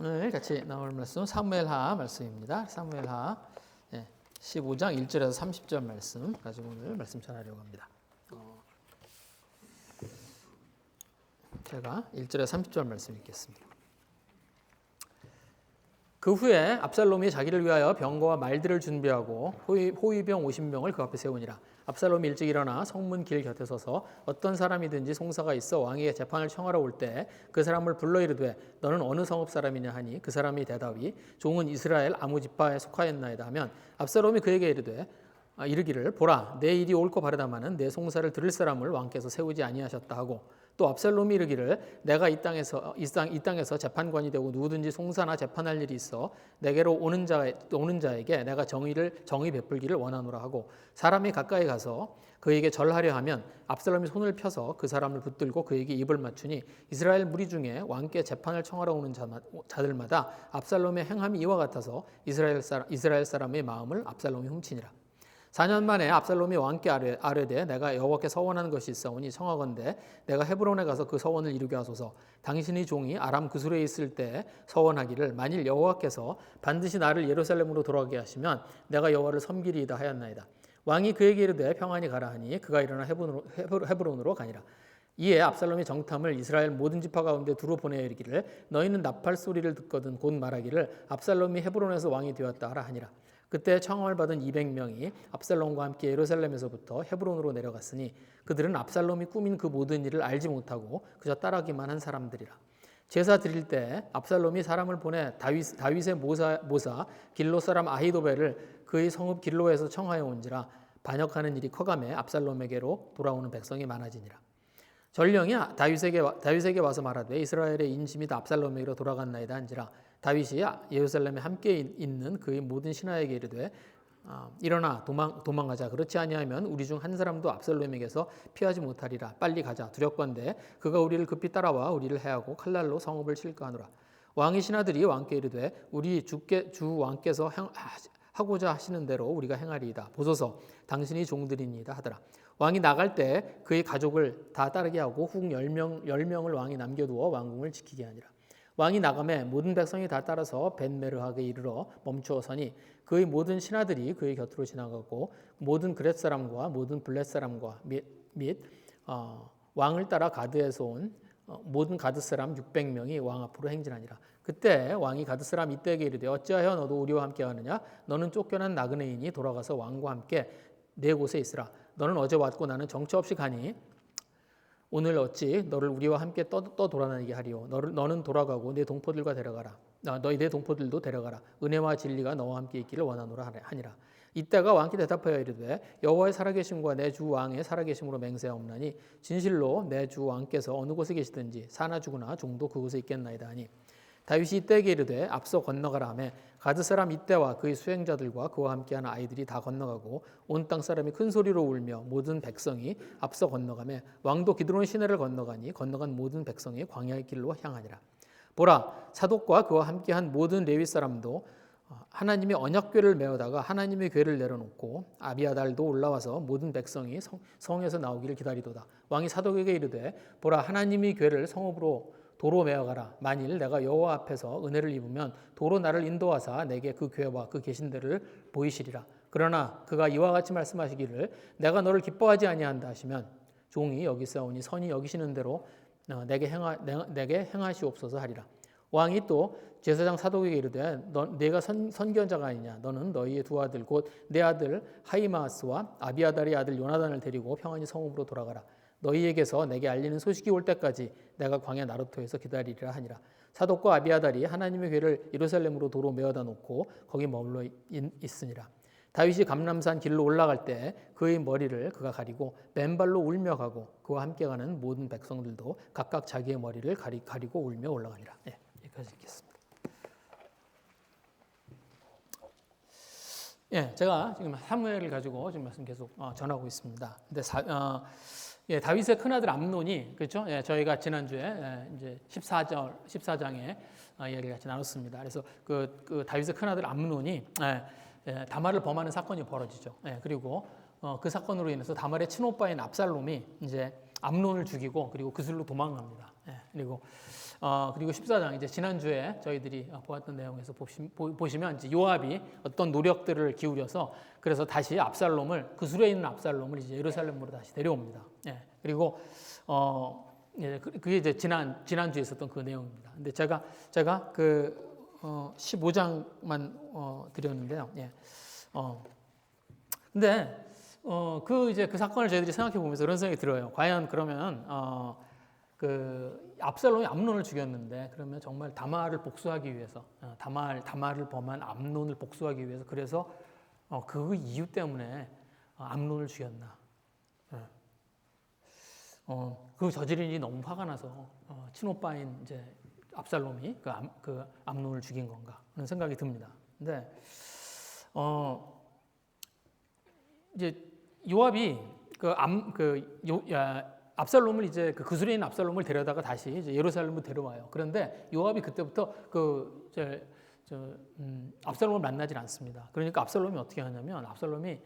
오늘 같이 나올 말씀 사무엘하 말씀입니다. 사무엘하 15장 1절에서 30절 말씀 가지고 오늘 말씀 전하려고 합니다. 제가 1절에서 30절 말씀 읽겠습니다. 그 후에 압살롬이 자기를 위하여 병거와 말들을 준비하고 호위병 50명을 그 앞에 세우니라. 압살롬이 일찍 일어나 성문 길 곁에 서서 어떤 사람이든지 송사가 있어 왕에게 재판을 청하러 올 때 그 사람을 불러 이르되 너는 어느 성읍 사람이냐 하니 그 사람이 대답이 종은 이스라엘 아무 지파에 속하였나이다 하면 압살롬이 그에게 이르기를 보라 내 일이 옳고 바르다마는 내 송사를 들을 사람을 왕께서 세우지 아니하셨다 하고 또 압살롬이 이르기를 내가 이 땅에서 재판관이 되고 누구든지 송사나 재판할 일이 있어 내게로 오는 자에게 내가 정의 베풀기를 원하노라 하고 사람이 가까이 가서 그에게 절하려 하면 압살롬이 손을 펴서 그 사람을 붙들고 그에게 입을 맞추니 이스라엘 무리 중에 왕께 재판을 청하러 오는 자들마다 압살롬의 행함이 이와 같아서 이스라엘 사람의 마음을 압살롬이 훔치니라. 4년 만에 압살롬이 왕께 아뢰되 내가 여호와께 서원하는 것이 있사오니 청하건대 내가 헤브론에 가서 그 서원을 이루게 하소서. 당신의 종이 아람 그술에 있을 때 서원하기를 만일 여호와께서 반드시 나를 예루살렘으로 돌아가게 하시면 내가 여호와를 섬기리이다 하였나이다. 왕이 그에게 이르되 평안히 가라 하니 그가 일어나 헤브론으로 가니라. 이에 압살롬이 정탐을 이스라엘 모든 지파 가운데 두루 보내어 이르기를 너희는 나팔 소리를 듣거든 곧 말하기를 압살롬이 헤브론에서 왕이 되었다 하라 하니라. 그때 청함을 받은 200명이 압살롬과 함께 예루살렘에서부터 헤브론으로 내려갔으니 그들은 압살롬이 꾸민 그 모든 일을 알지 못하고 그저 따르기만 한 사람들이라. 제사 드릴 때 압살롬이 사람을 보내 다윗의 모사 길로 사람 아히도벨을 그의 성읍 길로에서 청하여 온지라. 반역하는 일이 커가매 압살롬에게로 돌아오는 백성이 많아지니라. 전령이 다윗에게 와서 말하되 이스라엘의 인심이 다 압살롬에게로 돌아갔나이다 한지라. 다윗이 예루살렘에 함께 있는 그의 모든 신하에게 이르되 일어나 도망가자. 그렇지 아니하면 우리 중 한 사람도 압살롬에게서 피하지 못하리라. 빨리 가자. 두렵건대 그가 우리를 급히 따라와 우리를 해하고 칼날로 성읍을 칠까 하노라. 왕의 신하들이 왕께 이르되 우리 주 왕께서 하고자 하시는 대로 우리가 행하리이다. 보소서 당신이 종들이니이다 하더라. 왕이 나갈 때 그의 가족을 다 따르게 하고 훅 10명을 왕이 남겨두어 왕궁을 지키게 하니라. 왕이 나가매 모든 백성이 다 따라서 벤메르하게 이르러 멈추어 서니 그의 모든 신하들이 그의 곁으로 지나가고 모든 그렛 사람과 모든 블렛 사람과 및 왕을 따라 가드에서 온 모든 가드 사람 600명이 왕 앞으로 행진하니라. 그때 왕이 가드 사람 이때에게 이르되 어찌하여 너도 우리와 함께 하느냐? 너는 쫓겨난 나그네이니 돌아가서 왕과 함께 네 곳에 있으라. 너는 어제 왔고 나는 정처 없이 가니 오늘 어찌 너를 우리와 함께 떠돌아다니게 하리요. 너는 돌아가고 내 동포들과 데려가라. 내 동포들도 데려가라. 은혜와 진리가 너와 함께 있기를 원하노라 하니라. 이때가 왕께 대답하여 이르되 여호와의 살아계심과 내 주 왕의 살아계심으로 맹세하옵나니 진실로 내 주 왕께서 어느 곳에 계시든지 사나 죽으나 종도 그곳에 있겠나이다 하니 다윗이 이때에게 이르되 앞서 건너가라 하매 가드 사람 이때와 그의 수행자들과 그와 함께하는 아이들이 다 건너가고 온 땅 사람이 큰 소리로 울며 모든 백성이 앞서 건너가매 왕도 기드론 시내를 건너가니 건너간 모든 백성이 광야의 길로 향하니라. 보라 사독과 그와 함께한 모든 레위 사람도 하나님의 언약궤를 메어다가 하나님의 궤를 내려놓고 아비아달도 올라와서 모든 백성이 성에서 나오기를 기다리도다. 왕이 사독에게 이르되 보라 하나님의 궤를 성읍으로 도로 메어가라. 만일 내가 여호와 앞에서 은혜를 입으면 도로 나를 인도하사 내게 그 궤와 그 계신 데를 보이시리라. 그러나 그가 이와 같이 말씀하시기를 내가 너를 기뻐하지 아니한다 하시면 종이 여기사오니 선이 여기시는 대로 내게 행하시옵소서 하리라. 왕이 또 제사장 사독에게 이르되 내가 선견자가 아니냐? 너는 너희의 두 아들 곧 내 아들 하이마스와 아비아달의 아들 요나단을 데리고 평안히 성읍으로 돌아가라. 너희에게서 내게 알리는 소식이 올 때까지 내가 광야 나루토에서 기다리리라 하니라. 사독과 아비아달이 하나님의 궤를 예루살렘으로 도로 메어다 놓고 거기 머물러 있으니라. 다윗이 감람산 길로 올라갈 때 그의 머리를 그가 가리고 맨발로 울며 가고 그와 함께 가는 모든 백성들도 각각 자기의 머리를 가리고 울며 올라가니라. 여기까지 읽겠습니다. 제가 지금 사무엘을 가지고 지금 말씀 계속 전하고 있습니다. 근데 다윗의 큰아들 암논이 그렇죠? 저희가 지난주에 이제 14장에 이야기를 같이 나눴습니다. 그래서 그 다윗의 큰아들 암논이 다말을 범하는 사건이 벌어지죠. 그리고 그 사건으로 인해서 다말의 친오빠인 압살롬이 이제 암논을 죽이고 그리고 그술로 도망갑니다. 그리고 14장 이제 지난주에 저희들이 보았던 내용에서 보시면 이제 요압이 어떤 노력들을 기울여서 그래서 다시 압살롬을 그술에 있는 압살롬을 이제 예루살렘으로 다시 데려옵니다. 그리고 그게 이제 지난주에 있었던 그 내용입니다. 근데 제가 그 15장만 드렸는데요. 근데 그 사건을 저희들이 생각해 보면서 그런 생각이 들어요. 과연 그러면 그 압살롬이 암논을 죽였는데 그러면 정말 다말을 복수하기 위해서 다말을 범한 암논을 복수하기 위해서 그래서 그 이유 때문에 암논을 죽였나? 그 저지른 일이 너무 화가 나서 친오빠인 이제 압살롬이 그 암논을 죽인 건가 하는 생각이 듭니다. 근데 이제 요압이 압살롬을 이제 그 그술에 있는 압살롬을 데려다가 다시 이제 예루살렘으로 데려와요. 그런데 요압이 그때부터 압살롬을 만나질 않습니다. 그러니까 압살롬이 어떻게 하냐면 압살롬이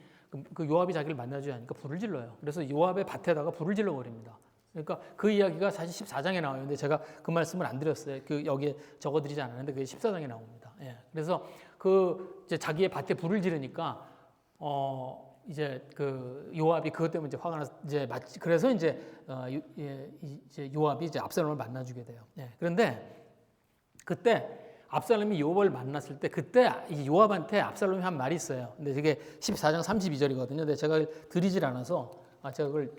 그 요압이 자기를 만나주지 않으니까 불을 질러요. 그래서 요압의 밭에다가 불을 질러 버립니다. 그러니까 그 이야기가 사실 14장에 나와요. 근데 제가 그 말씀을 안 드렸어요. 여기에 적어드리지 않았는데 그게 14장에 나옵니다. 그래서 이제 자기의 밭에 불을 지르니까 이제 그 요압이 그것 때문에 이제 화가 나서 그래서 이제 요압이 이제 압살롬을 만나주게 돼요. 그런데 그때 압살롬이 요압을 만났을 때 그때 이 요압한테 압살롬이 한 말이 있어요. 근데 이게 14장 32절이거든요. 근데 제가 드리질 않아서 제가 그걸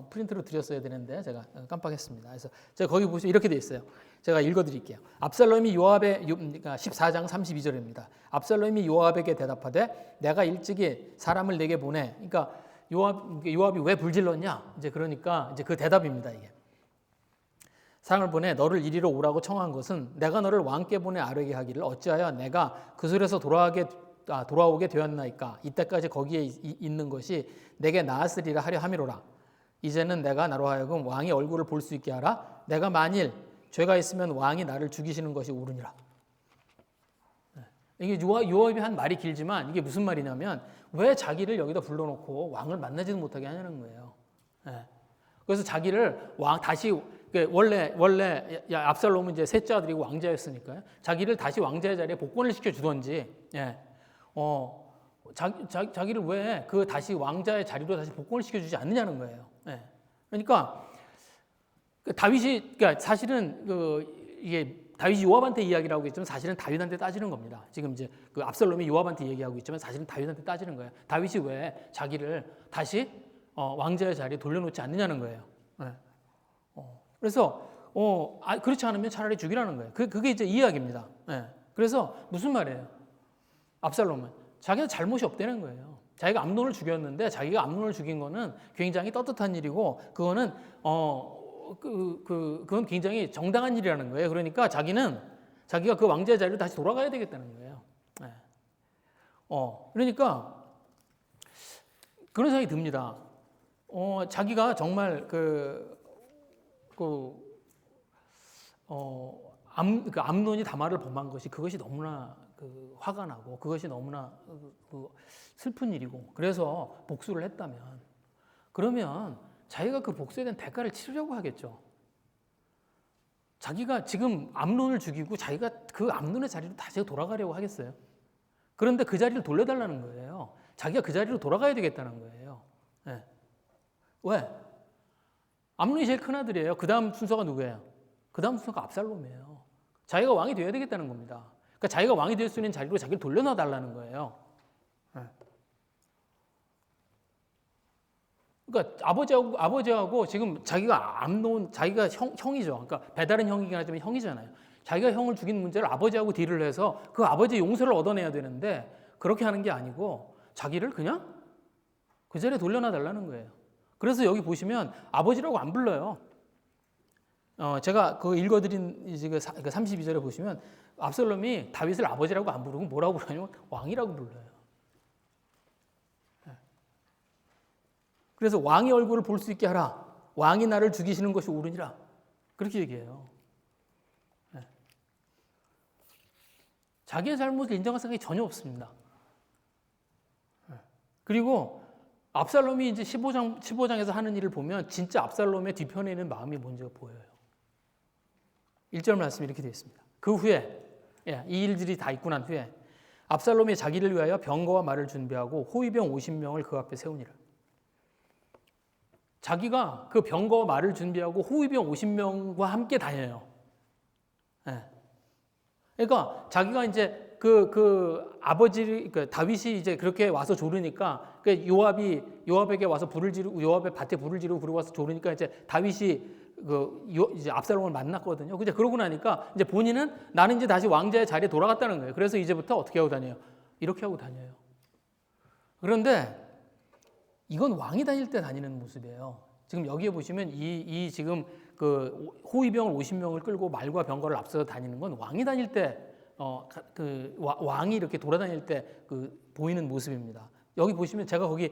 프린트로 드렸어야 되는데 제가 깜빡했습니다. 그래서 제가 거기 보시면 이렇게 돼 있어요. 제가 읽어드릴게요. 압살롬이 그러니까 14장 32절입니다. 압살롬이 요압에게 대답하되 내가 일찍이 사람을 내게 보내. 그러니까 요압이 왜 불질렀냐? 이제 그러니까 이제 그 대답입니다. 이게 사람을 보내 너를 이리로 오라고 청한 것은 내가 너를 왕께 보내 아뢰게 하기를 어찌하여 내가 그술에서 돌아오게 되었나이까? 이때까지 거기에 있는 것이 내게 나았으리라 하려 함이로라. 이제는 내가 나로 하여금 왕의 얼굴을 볼 수 있게 하라. 내가 만일 죄가 있으면 왕이 나를 죽이시는 것이 옳으니라. 이게 요압이 한 말이 길지만 이게 무슨 말이냐면 왜 자기를 여기다 불러놓고 왕을 만나지도 못하게 하냐는 거예요. 그래서 자기를 다시 원래 압살롬은 이제 셋째 아들이고 왕자였으니까요. 자기를 다시 왕자의 자리에 복권을 시켜주던지, 자기를 왜 그 다시 왕자의 자리로 다시 복권을 시켜주지 않느냐는 거예요. 그러니까 그러니까 사실은 이게 다윗이 요압한테 이야기를 하고 있지만 사실은 다윗한테 따지는 겁니다. 지금 이제 그 압살롬이 요압한테 얘기하고 있지만 사실은 다윗한테 따지는 거예요. 다윗이 왜 자기를 다시 왕자의 자리에 돌려놓지 않느냐는 거예요. 그래서 그렇지 않으면 차라리 죽이라는 거예요. 그게 이제 이야기입니다. 그래서 무슨 말이에요? 압살롬은 자기가 잘못이 없다는 거예요. 자기가 암논을 죽였는데 자기가 암논을 죽인 거는 굉장히 떳떳한 일이고 그거는 그건 굉장히 정당한 일이라는 거예요. 그러니까 자기가 그 왕자의 자리로 다시 돌아가야 되겠다는 거예요. 그러니까 그런 생각이 듭니다. 자기가 정말 암논이 다말을 범한 것이 그것이 너무나 화가 나고 그것이 너무나 슬픈 일이고 그래서 복수를 했다면 그러면 자기가 그 복수에 대한 대가를 치르려고 하겠죠. 자기가 지금 암논을 죽이고 자기가 그 암논의 자리로 다시 돌아가려고 하겠어요. 그런데 그 자리를 돌려달라는 거예요. 자기가 그 자리로 돌아가야 되겠다는 거예요. 왜? 암논이 제일 큰 아들이에요. 그 다음 순서가 누구예요? 그 다음 순서가 압살롬이에요. 자기가 왕이 되어야 되겠다는 겁니다. 그러니까 자기가 왕이 될 수 있는 자리로 자기를 돌려놔 달라는 거예요. 그러니까 아버지하고 지금 자기가 자기가 형이죠. 그러니까 배다른 형이긴 하지만 형이잖아요. 자기가 형을 죽인 문제를 아버지하고 딜을 해서 그 아버지의 용서를 얻어내야 되는데 그렇게 하는 게 아니고 자기를 그냥 그 자리에 돌려놔 달라는 거예요. 그래서 여기 보시면 아버지라고 안 불러요. 제가 그 읽어드린 이제 그 32절에 보시면 압살롬이 다윗을 아버지라고 안 부르고 뭐라고 부르냐면 왕이라고 불러요. 그래서 왕의 얼굴을 볼 수 있게 하라. 왕이 나를 죽이시는 것이 옳으니라. 그렇게 얘기해요. 자기의 잘못을 인정할 생각이 전혀 없습니다. 그리고 압살롬이 이제 15장에서 하는 일을 보면 진짜 압살롬의 뒤편에 있는 마음이 뭔지가 보여요. 1절 말씀이 이렇게 되어 있습니다. 그 후에 이 일들이 다 있고 난 후에 압살롬이 자기를 위하여 병거와 말을 준비하고 호위병 50명을 그 앞에 세우니라. 자기가 그 병거와 말을 준비하고 호위병 50명과 함께 다녀요. 그러니까 자기가 이제 그 아버지 다윗이 이제 그렇게 와서 조르니까 요압에게 와서 불을 지르고 요압의 밭에 불을 지르고 그러고 와서 조르니까 이제 다윗이 이제 압살롬을 만났거든요. 근데 그러고 나니까 이제 본인은 나는 이제 다시 왕자의 자리에 돌아갔다는 거예요. 그래서 이제부터 어떻게 하고 다녀요? 이렇게 하고 다녀요. 그런데 이건 왕이 다닐 때 다니는 모습이에요. 지금 여기에 보시면 이 지금 그 호위병을 50명을 끌고 말과 병거를 앞서서 다니는 건 왕이 다닐 때 왕이 이렇게 돌아다닐 때 보이는 모습입니다. 여기 보시면 제가 거기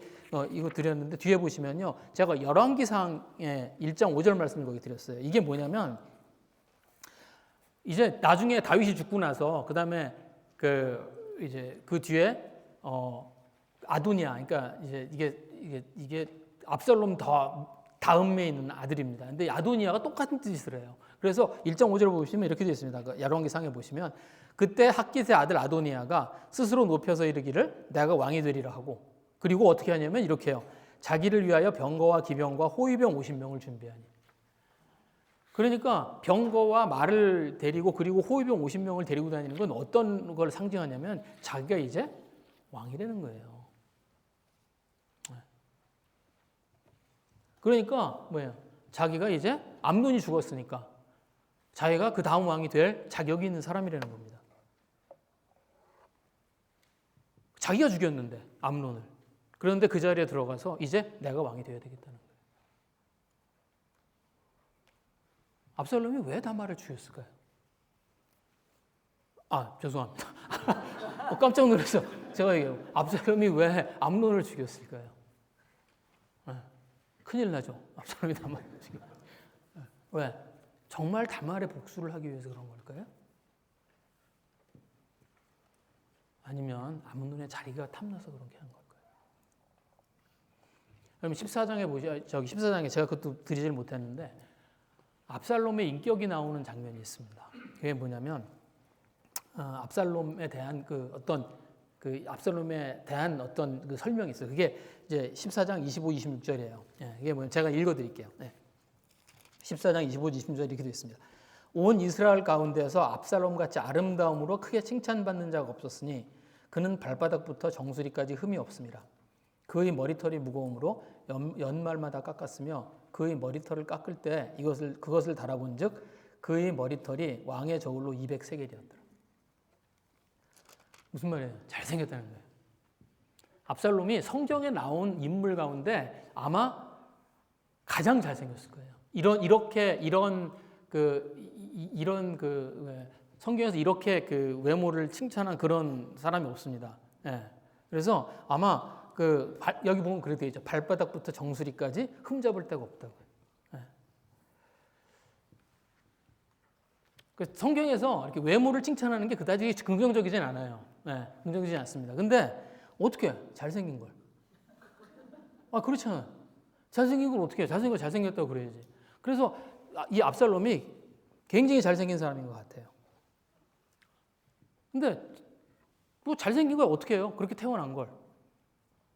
이거 드렸는데 뒤에 보시면요. 제가 열왕기상의 1장 5절 말씀을 거기 드렸어요. 이게 뭐냐면 이제 나중에 다윗이 죽고 나서 그다음에 이제 그 뒤에 아도니아 그러니까 이제 이게 압살롬 다음에 있는 아들입니다. 근데 아도니아가 똑같은 짓을 해요. 그래서 1장 5절을 보시면 이렇게 되어 있습니다. 열왕기상에 보시면 그때 핫깃의 아들 아도니아가 스스로 높여서 이르기를 내가 왕이 되리라 하고 그리고 어떻게 하냐면 이렇게 해요. 자기를 위하여 병거와 기병과 호위병 50명을 준비하니. 그러니까 병거와 말을 데리고 그리고 호위병 50명을 데리고 다니는 건 어떤 걸 상징하냐면 자기가 이제 왕이 되는 거예요. 그러니까 뭐예요? 자기가 이제 암논이 죽었으니까 자기가 그 다음 왕이 될 자격이 있는 사람이라는 겁니다. 자기가 죽였는데 암논을. 그런데 그 자리에 들어가서 이제 내가 왕이 되어야 되겠다는 거예요. 압살롬이 왜 다말을 죽였을까요? 죄송합니다. 깜짝 놀라서 제가 얘기해요. 압살롬이 왜 암논을 죽였을까요? 큰일 나죠. 압살롬이 다말을 죽였어요. 왜? 정말 다말의 복수를 하기 위해서 그런 걸까요? 아니면 암논의 자리가 탐나서 그런 게 한 걸까요? 그럼 14장에 14장에 제가 그것도 드리질 못했는데 압살롬의 인격이 나오는 장면이 있습니다. 그게 뭐냐면 압살롬에 대한 압살롬에 대한 어떤 그 설명이 있어요. 그게 이제 14장 25, 26절이에요. 이게 뭐냐면 제가 읽어드릴게요. 14장 25, 26절 이렇게 되어 있습니다. 온 이스라엘 가운데서 압살롬같이 아름다움으로 크게 칭찬받는 자가 없었으니 그는 발바닥부터 정수리까지 흠이 없습니다. 그의 머리털이 무거움으로 연말마다 깎았으며 그의 머리털을 깎을 때 그것을 달아본즉 그의 머리털이 왕의 저울로 200세겔이었더라. 무슨 말이에요? 잘생겼다는 거예요. 압살롬이 성경에 나온 인물 가운데 아마 가장 잘생겼을 거예요. 성경에서 이렇게 그 외모를 칭찬한 그런 사람이 없습니다. 그래서 아마 여기 보면 그렇게 되어 있죠. 발바닥부터 정수리까지 흠잡을 데가 없다고. 성경에서 이렇게 외모를 칭찬하는 게 그다지 긍정적이진 않아요. 긍정적이지 않습니다. 근데 어떻게 잘생긴 걸? 그렇잖아요. 잘생긴 걸 어떻게 해? 잘생긴 걸 잘생겼다고 그래야지. 그래서 이 압살롬이 굉장히 잘생긴 사람인 것 같아요. 근데 뭐 잘생긴 걸 어떻게 해요? 그렇게 태어난 걸.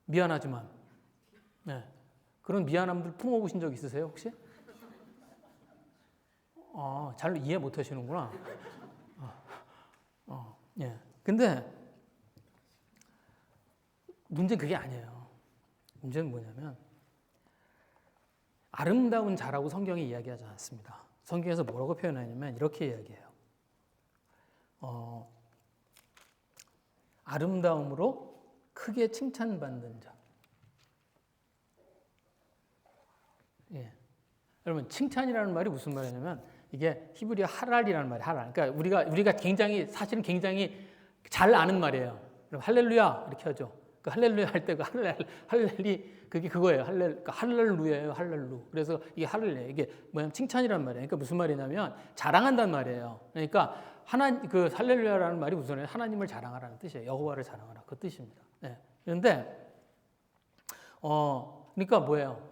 미안하지만. 그런 미안함들 품어보신 적 있으세요, 혹시? 잘 이해 못 하시는구나. 근데 문제는 그게 아니에요. 문제는 뭐냐면 아름다운 자라고 성경이 이야기하지 않습니다. 성경에서 뭐라고 표현하냐면 이렇게 이야기해요. 아름다움으로 크게 칭찬받는 자. 여러분 칭찬이라는 말이 무슨 말이냐면 이게 히브리어 하랄이라는 말이에요. 하랄. 그러니까 우리가 사실은 굉장히 잘 아는 말이에요. 할렐루야 이렇게 하죠. 그 할렐루야 할 때 그 할렐이 그게 그거예요. 할렐루야예요. 할렐루. 그래서 이게 할렐루야. 이게 뭐냐면 칭찬이란 말이에요. 그러니까 무슨 말이냐면 자랑한다는 말이에요. 그러니까 그 할렐루야라는 말이 무슨 말이에요? 하나님을 자랑하라는 뜻이에요. 여호와를 자랑하라 그 뜻입니다. 그런데 그러니까 뭐예요?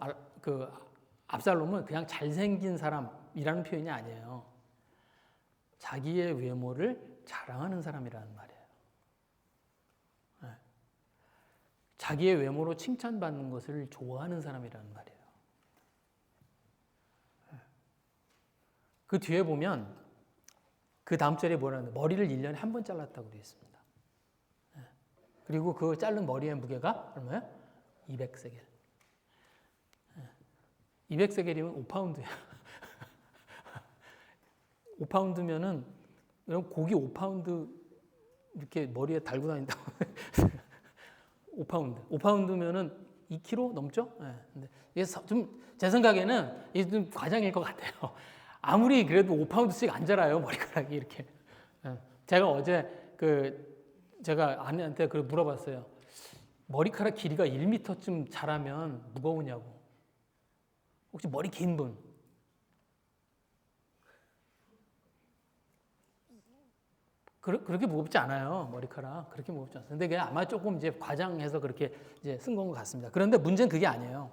압살롬은 그냥 잘생긴 사람이라는 표현이 아니에요. 자기의 외모를 자랑하는 사람이라는 말이에요. 네. 자기의 외모로 칭찬받는 것을 좋아하는 사람이라는 말이에요. 네. 그 뒤에 보면 그 다음 절에 뭐라는 머리를 1년에 한 번 잘랐다고 되어 있습니다. 네. 그리고 그 자른 머리의 무게가 얼마예요? 200세겔. 200세겔이면 5파운드야. 5파운드면은 고기 5파운드 이렇게 머리에 달고 다닌다고. 5파운드. 5파운드면은 2kg 넘죠? 네. 근데 이게 좀 제 생각에는 이게 좀 과장일 것 같아요. 아무리 그래도 5파운드씩 안 자라요, 머리카락이 이렇게. 네. 제가 어제 제가 아내한테 물어봤어요. 머리카락 길이가 1m쯤 자라면 무거우냐고. 혹시 머리 긴 분? 그렇게 무겁지 않아요, 머리카락. 그렇게 무겁지 않습니다. 근데 그게 아마 조금 이제 과장해서 그렇게 이제 쓴 건 것 같습니다. 그런데 문제는 그게 아니에요.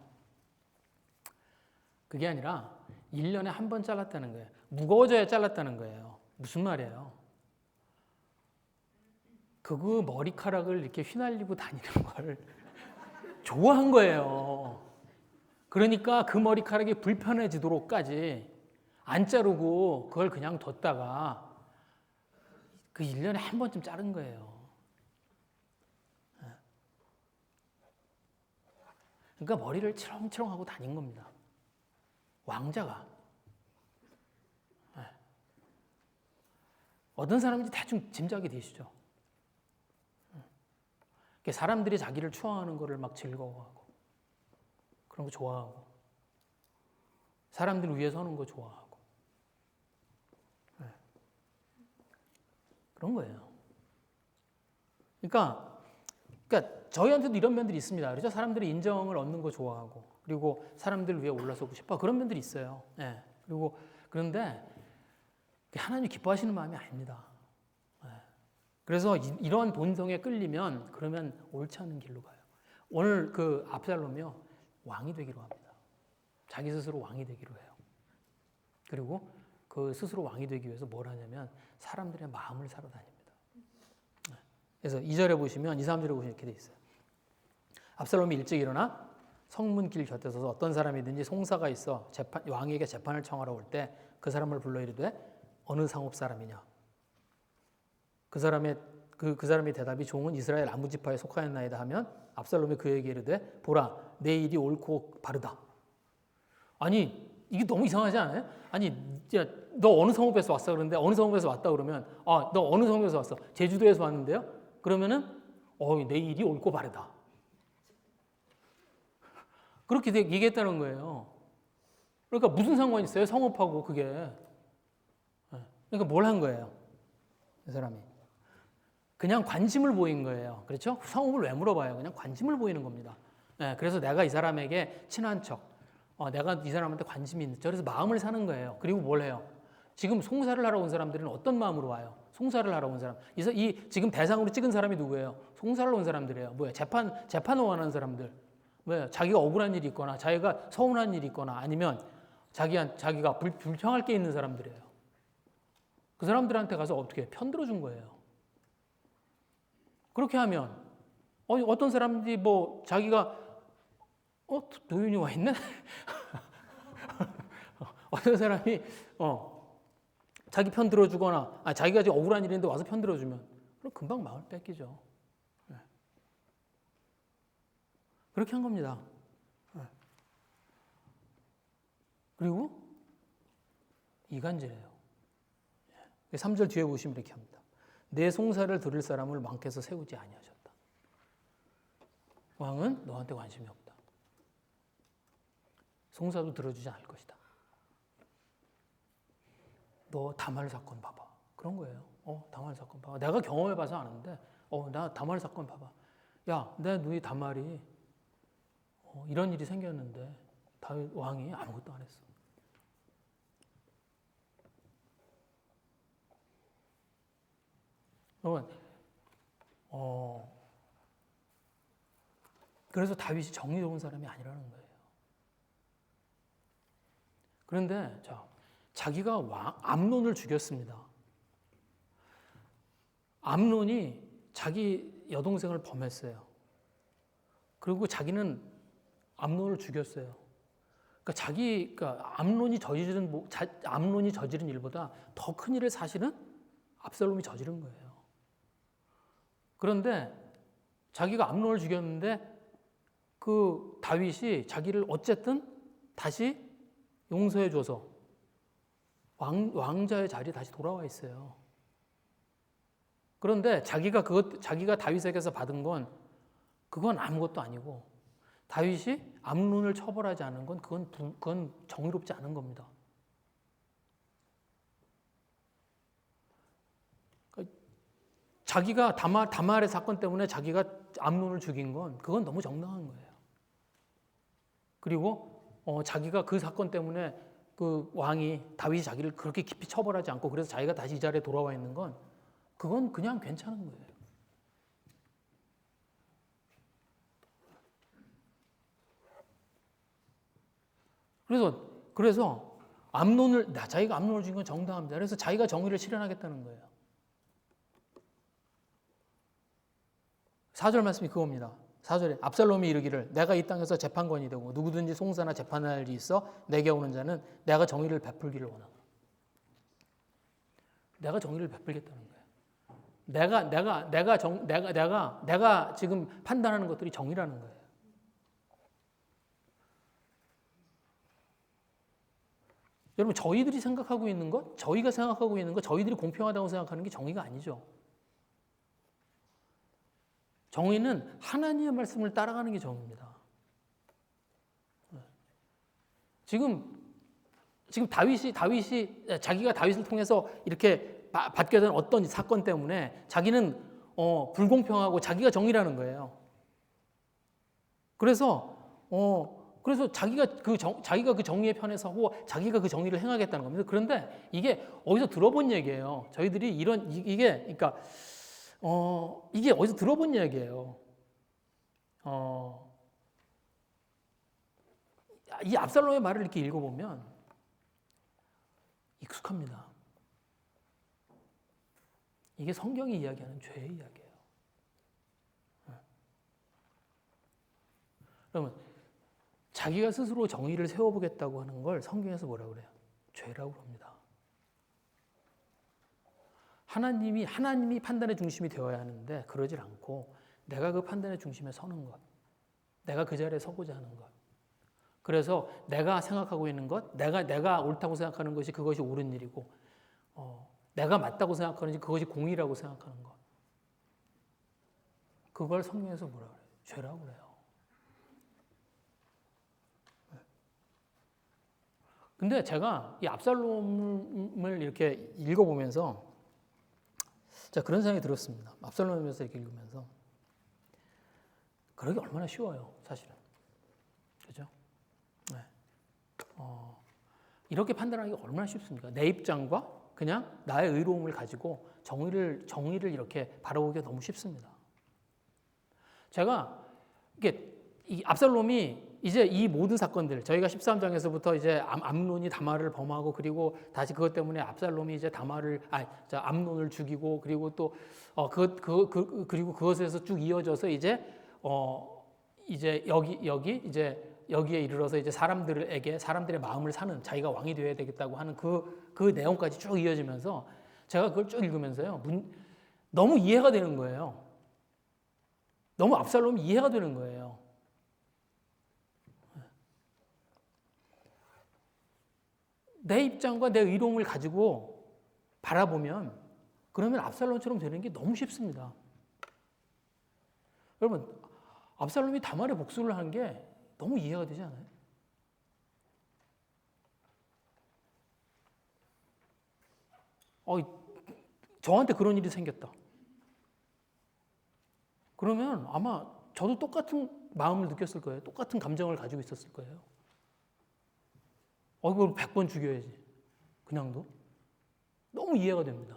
그게 아니라 1년에 한 번 잘랐다는 거예요. 무거워져야 잘랐다는 거예요. 무슨 말이에요? 그 머리카락을 이렇게 휘날리고 다니는 걸 좋아한 거예요. 그러니까 그 머리카락이 불편해지도록까지 안 자르고 그걸 그냥 뒀다가 그 1년에 한 번쯤 자른 거예요. 그러니까 머리를 치렁치렁하고 다닌 겁니다. 왕자가. 어떤 사람인지 대충 짐작이 되시죠? 사람들이 자기를 추앙하는 거를 막 즐거워하고 그런 거 좋아하고 사람들 위해 서는 거 좋아하고 그런 거예요. 그러니까 저희한테도 이런 면들이 있습니다. 그렇죠? 사람들이 인정을 얻는 거 좋아하고 그리고 사람들 위해 올라서고 싶어 그런 면들이 있어요. 네. 그런데 하나님 기뻐하시는 마음이 아닙니다. 네. 그래서 이런 본성에 끌리면 그러면 옳지 않은 길로 가요. 오늘 압살롬이요 왕이 되기로 합니다. 자기 스스로 왕이 되기로 해요. 그리고 그 스스로 왕이 되기 위해서 뭘 하냐면 사람들의 마음을 사러 다닙니다. 네. 그래서 2절에 보시면 2, 3절에 보시면 이렇게 돼 있어요. 압살롬이 일찍 일어나 성문길 곁에 서서 어떤 사람이든지 송사가 있어 왕에게 재판을 청하러 올 때 그 사람을 불러 이르되 어느 상업 사람이냐? 그 사람의 대답이 종은 이스라엘 아무 지파에 속하였나이다 하면 압살롬이 그에게 이르되 보라 내 일이 옳고 바르다. 아니 이게 너무 이상하지 않아요? 아니 너 어느 성읍에서 왔어? 그런데 어느 성읍에서 왔다 그러면 너 어느 성읍에서 왔어? 제주도에서 왔는데요? 그러면은 내 일이 옳고 바르다. 그렇게 얘기했다는 거예요. 그러니까 무슨 상관이 있어요? 성읍하고 그게. 그러니까 뭘 한 거예요? 이 사람이. 그냥 관심을 보인 거예요. 그렇죠? 성읍을 왜 물어봐요? 그냥 관심을 보이는 겁니다. 그래서 내가 이 사람에게 친한 척, 내가 이 사람한테 관심이 있는 척, 그래서 마음을 사는 거예요. 그리고 뭘 해요? 지금 송사를 하러 온 사람들은 어떤 마음으로 와요? 송사를 하러 온 사람. 지금 대상으로 찍은 사람이 누구예요? 송사를 온 사람들이에요. 뭐예요? 재판을 원하는 사람들. 왜? 자기가 억울한 일이 있거나, 자기가 서운한 일이 있거나, 아니면 자기가 불평할 게 있는 사람들이에요. 그 사람들한테 가서 어떻게 편들어 준 거예요. 그렇게 하면 어떤 사람들이 자기가 도윤이 와 있네? 어떤 사람이 자기 편 들어주거나 자기가 지금 억울한 일인데 와서 편 들어주면 그럼 금방 마음을 뺏기죠. 그렇게 한 겁니다. 그리고 이간질해요. 3절 뒤에 보시면 이렇게 합니다. 내 송사를 들을 사람을 왕께서 세우지 아니하셨다. 왕은 너한테 관심이 없다. 송사도 들어주지 않을 것이다. 너 다말 사건 봐봐. 그런 거예요. 다말 사건 봐봐. 내가 경험해봐서 아는데 나 다말 사건 봐봐. 야, 내 누이 다말이 이런 일이 생겼는데 다윗 왕이 아무것도 안 했어. 여러분, 그래서 다윗이 정의로운 사람이 아니라는 거예요. 그런데 자기가 암논을 죽였습니다. 암논이 자기 여동생을 범했어요. 그리고 자기는 암논을 죽였어요. 그러니까 암논이 저지른 일보다 더 큰 일을 사실은 압살롬이 저지른 거예요. 그런데 자기가 암논을 죽였는데 그 다윗이 자기를 어쨌든 다시 용서해줘서 왕자의 자리에 다시 돌아와 있어요. 그런데 자기가 다윗에게서 받은 건 그건 아무것도 아니고 다윗이 암논을 처벌하지 않은 건 그건 정의롭지 않은 겁니다. 자기가 다말의 사건 때문에 자기가 암논을 죽인 건 그건 너무 정당한 거예요. 그리고 자기가 그 사건 때문에 그 왕이 다윗이 자기를 그렇게 깊이 처벌하지 않고 그래서 자기가 다시 이 자리에 돌아와 있는 건 그건 그냥 괜찮은 거예요. 그래서 자기가 암논을 죽인 건 정당합니다. 그래서 자기가 정의를 실현하겠다는 거예요. 4절 말씀이 그겁니다. 4절에 압살롬이 이르기를 내가 이 땅에서 재판관이 되고 누구든지 송사나 재판할 일이 있어 내게 오는 자는 내가 정의를 베풀기를 원하노라. 내가 정의를 베풀겠다는 거예요. 내가 지금 판단하는 것들이 정의라는 거예요. 여러분, 저희가 생각하고 있는 것, 저희들이 공평하다고 생각하는 게 정의가 아니죠. 정의는 하나님의 말씀을 따라가는 게 정의입니다. 지금 다윗이 자기가 다윗을 통해서 이렇게 받게 된 어떤 사건 때문에 자기는 불공평하고 자기가 정의라는 거예요. 그래서 자기가 그 정의의 편에 서고 자기가 그 정의를 행하겠다는 겁니다. 그런데 이게 어디서 들어본 얘기예요. 저희들이 이게 어디서 들어본 얘기예요. 이 압살롬의 말을 이렇게 읽어보면 익숙합니다. 이게 성경이 이야기하는 죄의 이야기예요. 그러면 자기가 스스로 정의를 세워보겠다고 하는 걸 성경에서 뭐라고 그래요? 죄라고 합니다. 하나님이 판단의 중심이 되어야 하는데 그러질 않고 내가 그 판단의 중심에 서는 것, 내가 그 자리에 서고자 하는 것. 그래서 내가 생각하고 있는 것, 내가 옳다고 생각하는 것이 그것이 옳은 일이고, 내가 맞다고 생각하는지 그것이 공의라고 생각하는 것. 그걸 성경에서 뭐라고 그래요? 죄라고 그래요. 근데 제가 이 압살롬을 이렇게 읽어보면서 그런 생각이 들었습니다. 압살롬에서 이렇게 읽으면서 그러기 얼마나 쉬워요, 사실은. 그죠? 네. 이렇게 판단하기가 얼마나 쉽습니까? 내 입장과 그냥 나의 의로움을 가지고 정의를 이렇게 바라보기가 너무 쉽습니다. 제가 이 압살롬이 이제 이 모든 사건들, 저희가 13장에서부터 이제 암논이 다말을 범하고 그리고 다시 그것 때문에 압살롬이 이제 암논을 죽이고 그리고 또 그리고 그것에서 쭉 이어져서 이제 여기에 이르러서 이제 사람들의 마음을 사는 자기가 왕이 되어야 되겠다고 하는 그 내용까지 쭉 이어지면서 제가 그걸 쭉 읽으면서요. 너무 이해가 되는 거예요. 너무 압살롬이 이해가 되는 거예요. 내 입장과 내 의로움을 가지고 바라보면 그러면 압살롬처럼 되는 게 너무 쉽습니다. 여러분, 압살롬이 다말의 복수를 한 게 너무 이해가 되지 않아요? 저한테 그런 일이 생겼다. 그러면 아마 저도 똑같은 마음을 느꼈을 거예요. 똑같은 감정을 가지고 있었을 거예요. 이걸 100번 죽여야지. 그냥도. 너무 이해가 됩니다.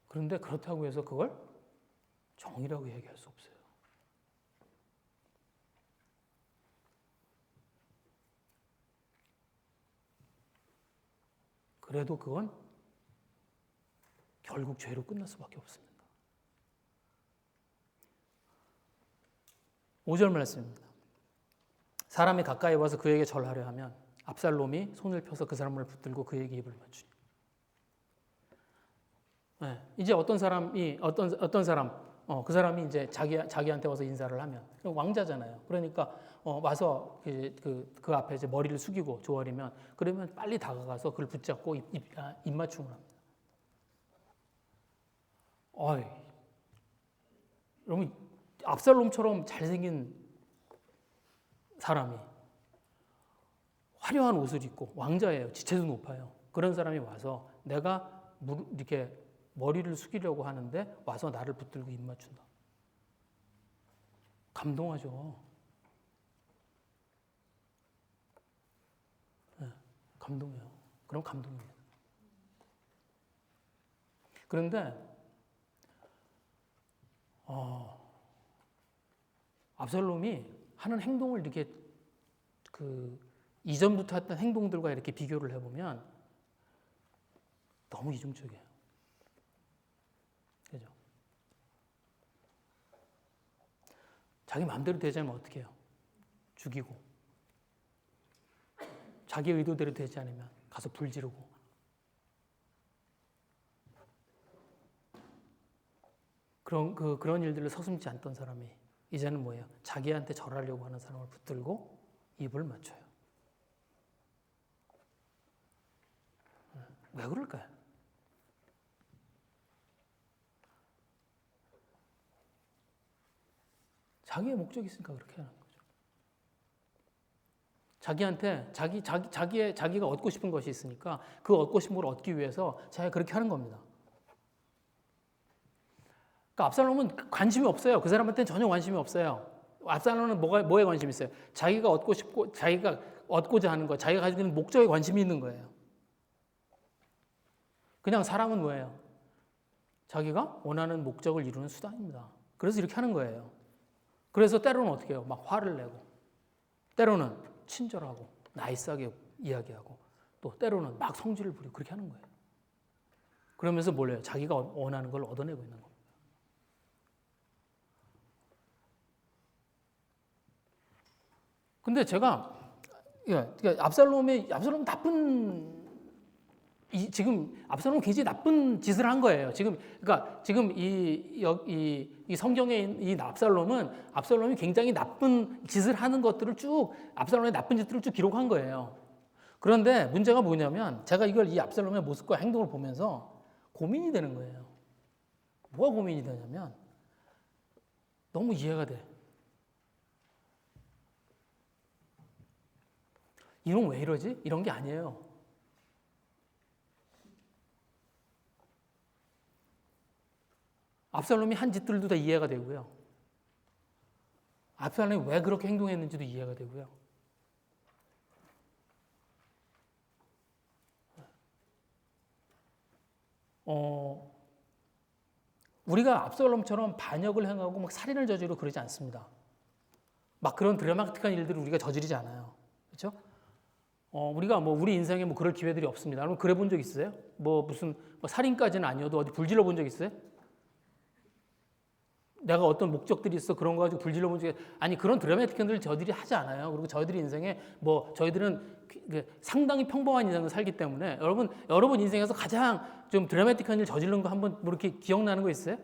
그런데 그렇다고 해서 그걸 정의라고 얘기할 수 없어요. 그래도 그건 결국 죄로 끝날 수밖에 없습니다. 5절 말씀입니다. 사람이 가까이 와서 그에게 절하려 하면 압살롬이 손을 펴서 그 사람을 붙들고 그에게 입을 맞추니. 네, 이제 어떤 사람이 그 사람이 이제 자기한테 와서 인사를 하면 왕자잖아요. 그러니까 와서 그 앞에 이제 머리를 숙이고 조아리면 그러면 빨리 다가가서 그를 붙잡고 입 맞춤을 합니다. 어이, 여러분 압살롬처럼 잘생긴 사람이 화려한 옷을 입고 왕자예요. 지체도 높아요. 그런 사람이 와서 내가 이렇게 머리를 숙이려고 하는데 와서 나를 붙들고 입 맞춘다. 감동하죠. 네, 감동해요. 그럼 감동입니다. 그런데 압살롬이 하는 행동을 이렇게 이전부터 했던 행동들과 이렇게 비교를 해보면 너무 이중적이에요. 그죠? 자기 마음대로 되지 않으면 어떻게 해요? 죽이고. 자기 의도대로 되지 않으면 가서 불 지르고. 그런 일들을 서슴지 않던 사람이 이제는 뭐예요? 자기한테 절하려고 하는 사람을 붙들고 입을 맞춰요. 왜 그럴까요? 자기의 목적이 있으니까 그렇게 하는 거죠. 자기한테 자기가 얻고 싶은 것이 있으니까 그 얻고 싶은 걸 얻기 위해서 자기가 그렇게 하는 겁니다. 그러니까 압살롬은 관심이 없어요. 그 사람한테는 전혀 관심이 없어요. 압살롬은 뭐에 관심이 있어요? 자기가 얻고 싶고 자기가 얻고자 하는 것, 자기가 가지고 있는 목적에 관심이 있는 거예요. 그냥 사람은 뭐예요? 자기가 원하는 목적을 이루는 수단입니다. 그래서 이렇게 하는 거예요. 그래서 때로는 어떻게 해요? 막 화를 내고, 때로는 친절하고, 나이스하게 이야기하고, 또 때로는 막 성질을 부리고 그렇게 하는 거예요. 그러면서 뭘 해요? 자기가 원하는 걸 얻어내고 있는 겁니다. 근데 제가 압살롬은 지금 압살롬은 굉장히 나쁜 짓을 한 거예요. 지금 이 성경에 이 압살롬이 굉장히 나쁜 짓을 하는 것들을 쭉 압살롬의 나쁜 짓들을 쭉 기록한 거예요. 그런데 문제가 뭐냐면 제가 이 압살롬의 모습과 행동을 보면서 고민이 되는 거예요. 뭐가 고민이 되냐면 너무 이해가 돼. 이놈 왜 이러지? 이런 게 아니에요. 압살롬이 한 짓들도 다 이해가 되고요. 압살롬이 왜 그렇게 행동했는지도 이해가 되고요. 우리가 압살롬처럼 반역을 행하고 막 살인을 저지르고 그러지 않습니다. 막 그런 드라마틱한 일들을 우리가 저지르지 않아요. 그렇죠? 우리가 우리 인생에 그럴 기회들이 없습니다. 여러분 그래 본 적 있어요? 무슨 살인까지는 아니어도 어디 불질러 본 적 있어요? 내가 어떤 목적들이 있어 그런 거 가지고 불질러 본 적이 아니 그런 드라마틱한 일을 저희들이 하지 않아요. 그리고 저희들이 인생에 저희들은 상당히 평범한 인생을 살기 때문에 여러분 인생에서 가장 좀 드라마틱한 일 저지른 거 한번 이렇게 기억나는 거 있어요?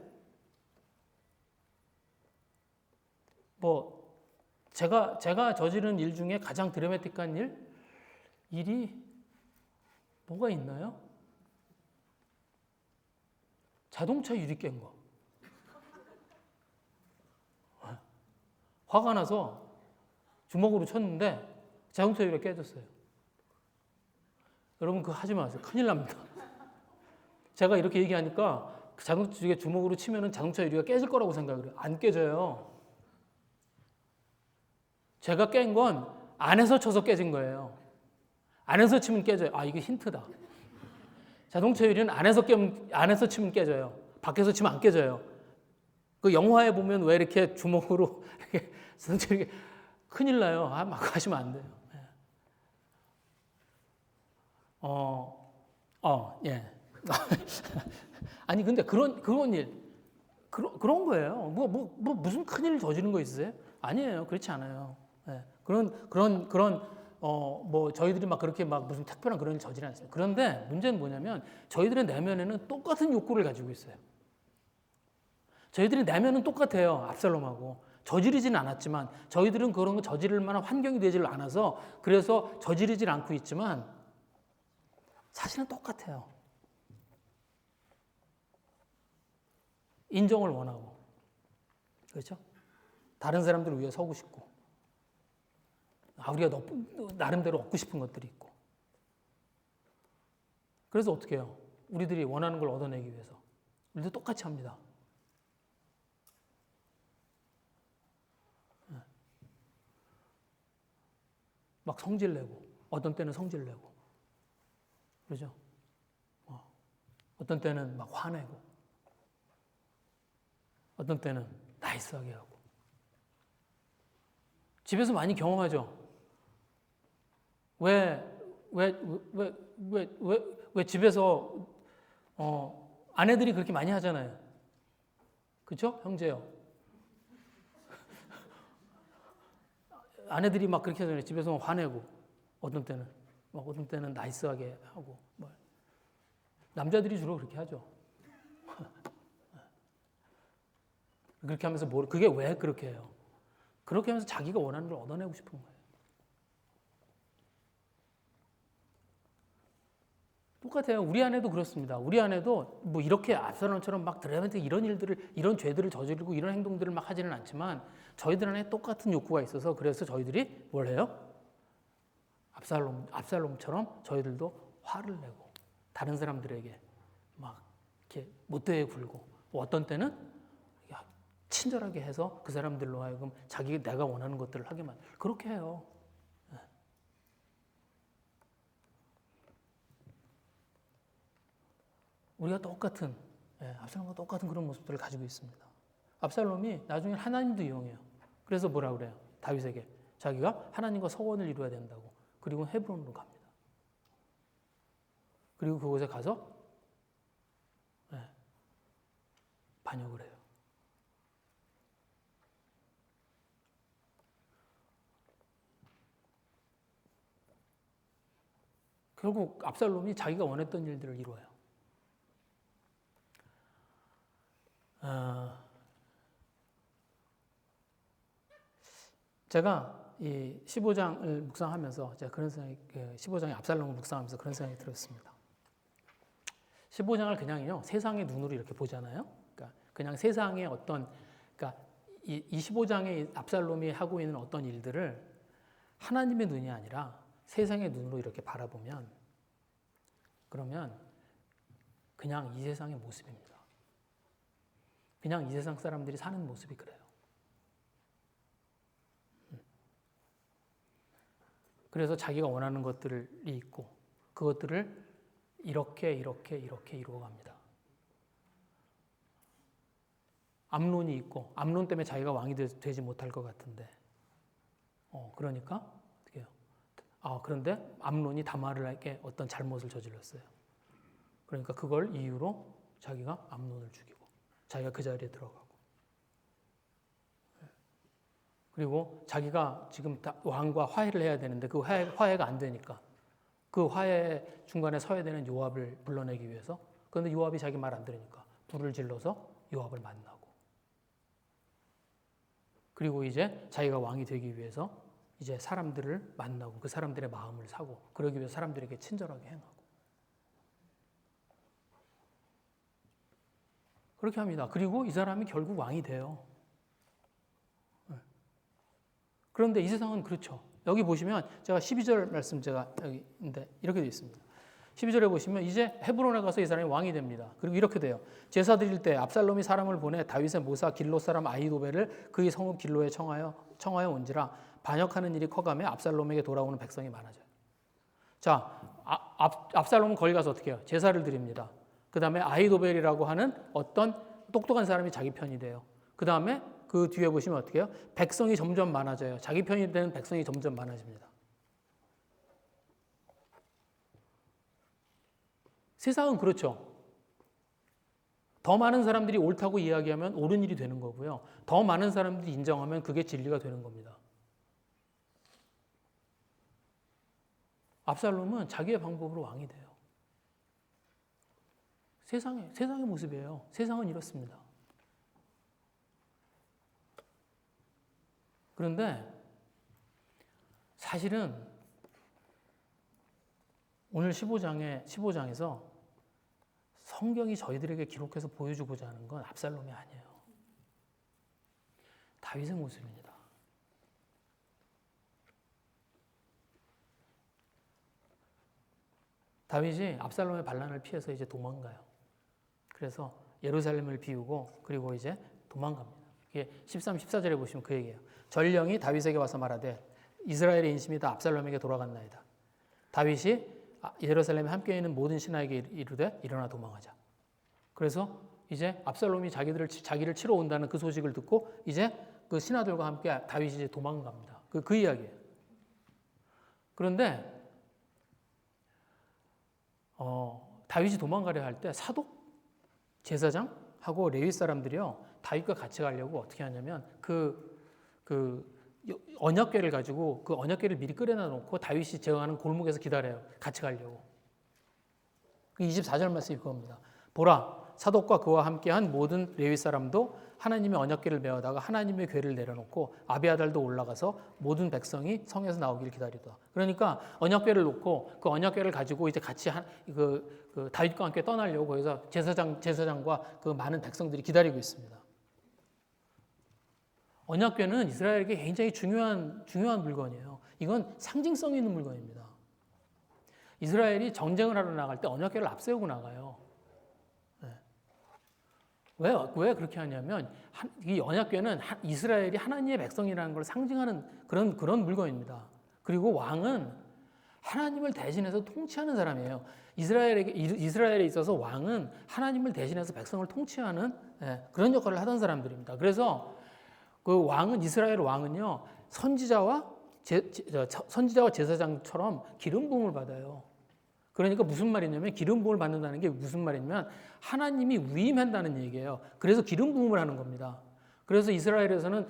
제가 저지른 일 중에 가장 드라마틱한 일이 뭐가 있나요? 자동차 유리 깬 거. 화가 나서 주먹으로 쳤는데 자동차 유리가 깨졌어요. 여러분 그거 하지 마세요. 큰일 납니다. 제가 이렇게 얘기하니까 자동차 유리에 주먹으로 치면 자동차 유리가 깨질 거라고 생각을 해요. 안 깨져요. 제가 깬 건 안에서 쳐서 깨진 거예요. 안에서 치면 깨져요. 이게 힌트다. 자동차 유리는 안에서 치면 깨져요. 밖에서 치면 안 깨져요. 그 영화에 보면 왜 이렇게 주먹으로 이렇게 큰일 나요. 막 하시면 안 돼요. 예. 아니 근데 그런 일 그런 거예요. 무슨 큰일 저지른 거 있으세요? 아니에요. 그렇지 않아요. 예. 뭐 저희들이 막 그렇게 막 무슨 특별한 그런 일 저지르지 않습니다. 그런데 문제는 뭐냐면 저희들의 내면에는 똑같은 욕구를 가지고 있어요. 저희들의 내면은 똑같아요. 압살롬하고. 저지르지는 않았지만 저희들은 그런 거 저지를 만한 환경이 되질 않아서 그래서 저지르질 않고 있지만 사실은 똑같아요. 인정을 원하고, 그렇죠? 다른 사람들을 위해 서고 싶고, 우리가 나름대로 얻고 싶은 것들이 있고. 그래서 어떻게 해요? 우리들이 원하는 걸 얻어내기 위해서 우리도 똑같이 합니다. 막 성질내고, 어떤 때는 성질내고, 그렇죠? 어떤 때는 막 화내고, 어떤 때는 나이스하게 하고. 집에서 많이 경험하죠? 왜 집에서, 아내들이 그렇게 많이 하잖아요. 그쵸? 형제요. 아내들이 막 그렇게 하잖아요. 집에서 화내고, 어떤 때는 나이스하게 하고, 남자들이 주로 그렇게 하죠. 그렇게 하면서 그게 왜 그렇게 해요? 그렇게 하면서 자기가 원하는 걸 얻어내고 싶은 거예요. 똑같아요. 우리 아내도 그렇습니다. 우리 아내도 뭐 이렇게 압살롬처럼 막 드라마틱 이런 죄들을 저지르고 이런 행동들을 막 하지는 않지만 저희들 안에 똑같은 욕구가 있어서 그래서 저희들이 뭘 해요? 압살롬처럼 저희들도 화를 내고 다른 사람들에게 막 이렇게 못되게 굴고 어떤 때는 친절하게 해서 그 사람들로 하여금 내가 원하는 것들을 하게만 그렇게 해요. 우리가 똑같은 압살롬과 똑같은 그런 모습들을 가지고 있습니다. 압살롬이 나중에 하나님도 이용해요. 그래서 뭐라 그래요? 다윗에게 자기가 하나님과 서원을 이루어야 된다고. 그리고 헤브론으로 갑니다. 그리고 그곳에 가서 반역을 해요. 결국 압살롬이 자기가 원했던 일들을 이루어요. 제가 이 15장을 묵상하면서 제가 그런 생각이 15장의 압살롬을 묵상하면서 그런 생각이 들었습니다. 15장을 그냥요 세상의 눈으로 이렇게 보잖아요. 그러니까 그냥 세상의 그러니까 이 15장의 압살롬이 하고 있는 어떤 일들을 하나님의 눈이 아니라 세상의 눈으로 이렇게 바라보면 그러면 그냥 이 세상의 모습입니다. 그냥 이 세상 사람들이 사는 모습이 그래요. 그래서 자기가 원하는 것들이 있고 그것들을 이렇게 이루어갑니다. 암논이 있고 암논 때문에 자기가 왕이 되지 못할 것 같은데 그러니까 어떻게 해요? 그런데 암논이 다말에게 어떤 잘못을 저질렀어요. 그러니까 그걸 이유로 자기가 암논을 죽이고 자기가 그 자리에 들어가고 그리고 자기가 지금 왕과 화해를 해야 되는데 그 화해가 안 되니까 그 화해 중간에 서야 되는 요압을 불러내기 위해서 그런데 요압이 자기 말 안 들으니까 불을 질러서 요압을 만나고 그리고 이제 자기가 왕이 되기 위해서 이제 사람들을 만나고 그 사람들의 마음을 사고 그러기 위해서 사람들에게 친절하게 행하고 그렇게 합니다. 그리고 이 사람이 결국 왕이 돼요. 그런데 이 세상은 그렇죠. 여기 보시면 제가 12절 말씀 여기 있는데 이렇게 되어 있습니다. 12절에 보시면 이제 헤브론에 가서 이 사람이 왕이 됩니다. 그리고 이렇게 돼요. 제사 드릴 때 압살롬이 사람을 보내 다윗의 모사 길로 사람 아히도벨을 그의 성읍 길로에 청하여 온지라 반역하는 일이 커가며 압살롬에게 돌아오는 백성이 많아져요. 자, 압살롬은 거기 가서 어떻게 해요? 제사를 드립니다. 그 다음에 아히도벨이라고 하는 어떤 똑똑한 사람이 자기 편이 돼요. 그 다음에 그 뒤에 보시면 어떻게 해요? 백성이 점점 많아져요. 자기 편이 되는 백성이 점점 많아집니다. 세상은 그렇죠. 더 많은 사람들이 옳다고 이야기하면 옳은 일이 되는 거고요. 더 많은 사람들이 인정하면 그게 진리가 되는 겁니다. 압살롬은 자기의 방법으로 왕이 돼요. 세상의 모습이에요. 세상은 이렇습니다. 그런데 사실은 오늘 15장에서 성경이 저희들에게 기록해서 보여주고자 하는 건 압살롬이 아니에요. 다윗의 모습입니다. 다윗이 압살롬의 반란을 피해서 이제 도망가요. 그래서 예루살렘을 비우고 그리고 이제 도망갑니다. 이게 13, 14절에 보시면 그 얘기예요. 전령이 다윗에게 와서 말하되 이스라엘의 인심이 다 압살롬에게 돌아갔나이다. 다윗이 예루살렘에 함께 있는 모든 신하에게 이르되 일어나 도망하자. 그래서 이제 압살롬이 자기를 치러 온다는 그 소식을 듣고 이제 그 신하들과 함께 다윗이 이제 도망갑니다. 그 이야기예요. 그런데 다윗이 도망가려 할 때 사독, 제사장하고 레위 사람들이요 다윗과 같이 가려고 어떻게 하냐면 그 언약궤를 가지고 그 언약궤를 미리 끓여놔 놓고 다윗이 제어하는 골목에서 기다려요. 같이 가려고. 24절 말씀이 그겁니다. 보라, 사독과 그와 함께한 모든 레위 사람도 하나님의 언약궤를 메어다가 하나님의 궤를 내려놓고 아비아달도 올라가서 모든 백성이 성에서 나오기를 기다리더라. 그러니까 언약궤를 놓고 그 언약궤를 가지고 이제 같이 그 다윗과 함께 떠나려고 거기서 제사장과 그 많은 백성들이 기다리고 있습니다. 언약궤는 이스라엘에게 굉장히 중요한 물건이에요. 이건 상징성이 있는 물건입니다. 이스라엘이 전쟁을 하러 나갈 때 언약궤를 앞세우고 나가요. 네. 왜 그렇게 하냐면 이 언약궤는 이스라엘이 하나님의 백성이라는 걸 상징하는 그런 물건입니다. 그리고 왕은 하나님을 대신해서 통치하는 사람이에요. 이스라엘에 있어서 왕은 하나님을 대신해서 백성을 통치하는 그런 역할을 하던 사람들입니다. 그래서 그 왕은 이스라엘 왕은요 선지자와 제사장처럼 기름 부음을 받아요. 그러니까 무슨 말이냐면 기름 부음을 받는다는 게 무슨 말이냐면 하나님이 위임한다는 얘기예요. 그래서 기름 부음을 하는 겁니다. 그래서 이스라엘에서는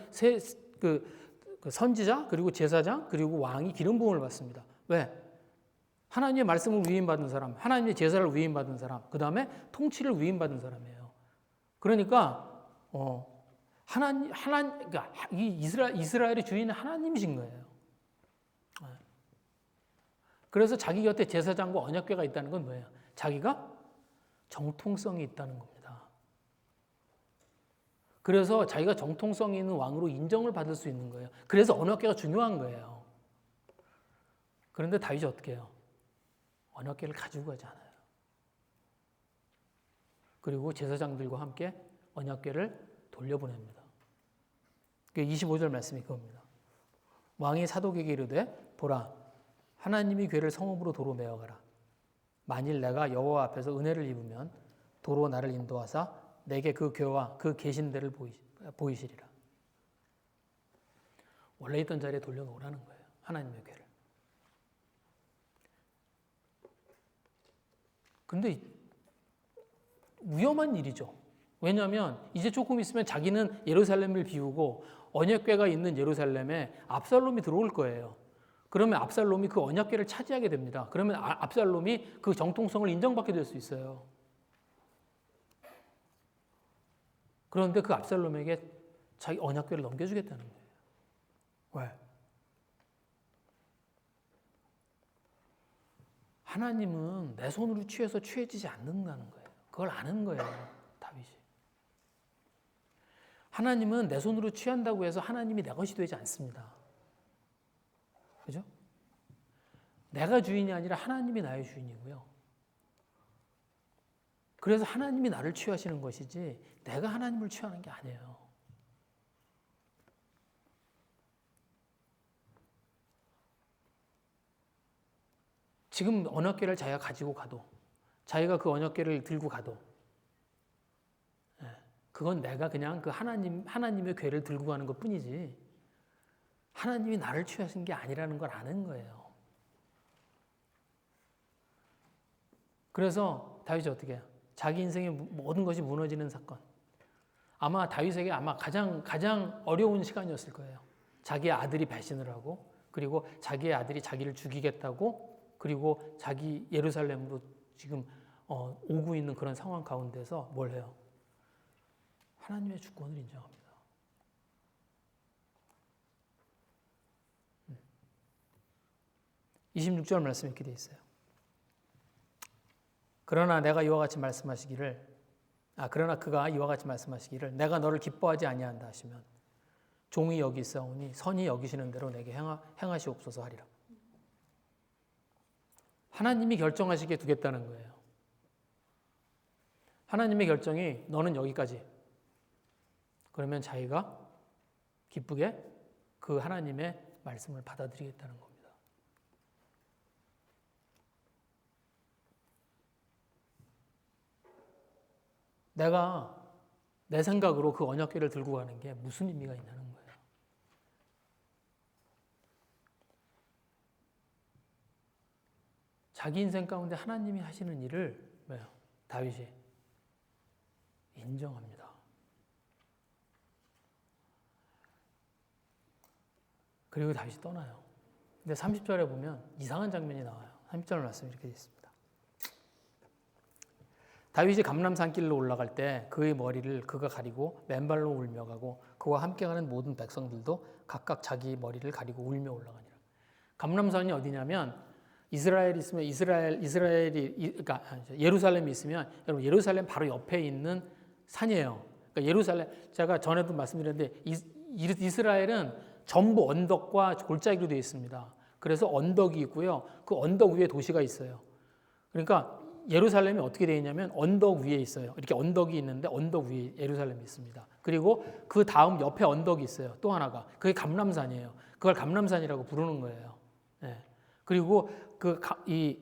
그 선지자 그리고 제사장 그리고 왕이 기름 부음을 받습니다. 왜? 하나님의 말씀을 위임받은 사람, 하나님의 제사를 위임받은 사람, 그 다음에 통치를 위임받은 사람이에요. 그러니까 그러니까 이 이스라엘의 주인은 하나님이신 거예요. 그래서 자기 곁에 제사장과 언약궤가 있다는 건 뭐예요? 자기가 정통성이 있다는 겁니다. 그래서 자기가 정통성이 있는 왕으로 인정을 받을 수 있는 거예요. 그래서 언약궤가 중요한 거예요. 그런데 다윗이 어떻게 해요? 언약궤를 가지고 가지 않아요. 그리고 제사장들과 함께 언약궤를 돌려보냅니다. 25절 말씀이 그겁니다. 왕이 사독에게 이르되 보라 하나님이 궤를 성읍으로 도로 메어가라. 만일 내가 여호와 앞에서 은혜를 입으면 도로 나를 인도하사 내게 그 궤와 그 계신 데를 보이시리라. 원래 있던 자리에 돌려놓으라는 거예요. 하나님의 궤를. 근데 위험한 일이죠. 왜냐하면 이제 조금 있으면 자기는 예루살렘을 비우고 언약궤가 있는 예루살렘에 압살롬이 들어올 거예요. 그러면 압살롬이 그 언약궤를 차지하게 됩니다. 그러면 압살롬이 그 정통성을 인정받게 될 수 있어요. 그런데 그 압살롬에게 자기 언약궤를 넘겨주겠다는 거예요. 왜? 하나님은 내 손으로 취해서 취해지지 않는다는 거예요. 그걸 아는 거예요, 다윗이. 하나님은 내 손으로 취한다고 해서 하나님이 내 것이 되지 않습니다. 그죠? 내가 주인이 아니라 하나님이 나의 주인이고요. 그래서 하나님이 나를 취하시는 것이지 내가 하나님을 취하는 게 아니에요. 지금 언약궤를 자기가 가지고 가도 자기가 그 언약궤를 들고 가도 그건 내가 그냥 그 하나님의 궤를 들고 가는 것 뿐이지 하나님이 나를 취하신 게 아니라는 걸 아는 거예요. 그래서 다윗이 어떻게 해요? 자기 인생의 모든 것이 무너지는 사건. 아마 다윗에게 가장 어려운 시간이었을 거예요. 자기의 아들이 배신을 하고, 그리고 자기의 아들이 자기를 죽이겠다고, 그리고 자기 예루살렘으로 지금 오고 있는 그런 상황 가운데서 뭘 해요? 하나님의 주권을 인정합니다. 26절 말씀 이렇게 되어 있어요. 그러나 그가 이와 같이 말씀하시기를 내가 너를 기뻐하지 아니한다 하시면 종이 여기사오니 선히 여기시는 대로 내게 행하시옵소서 하리라. 하나님이 결정하시게 두겠다는 거예요. 하나님의 결정이 너는 여기까지. 그러면 자기가 기쁘게 그 하나님의 말씀을 받아들이겠다는 겁니다. 내가 내 생각으로 그 언약궤를 들고 가는 게 무슨 의미가 있냐는 거예요. 자기 인생 가운데 하나님이 하시는 일을 다윗이 인정합니다. 그리고 다윗이 떠나요. 근데 30절에 보면 이상한 장면이 나와요. 30절 말씀 이렇게 되어 있습니다. 다윗이 감람산 길로 올라갈 때 그의 머리를 그가 가리고 맨발로 울며 가고 그와 함께 가는 모든 백성들도 각각 자기 머리를 가리고 울며 올라가니라. 감람산이 어디냐면 이스라엘이 있으면 그러니까 예루살렘이 있으면 여러분 예루살렘 바로 옆에 있는 산이에요. 그러니까 예루살렘 제가 전에도 말씀드렸는데 이스라엘은 전부 언덕과 골짜기로 되어 있습니다. 그래서 언덕이 있고요. 그 언덕 위에 도시가 있어요. 그러니까 예루살렘이 어떻게 되어 있냐면 언덕 위에 있어요. 이렇게 언덕이 있는데 언덕 위에 예루살렘이 있습니다. 그리고 그 다음 옆에 언덕이 있어요. 또 하나가. 그게 감람산이에요. 그걸 감람산이라고 부르는 거예요. 네. 그리고 이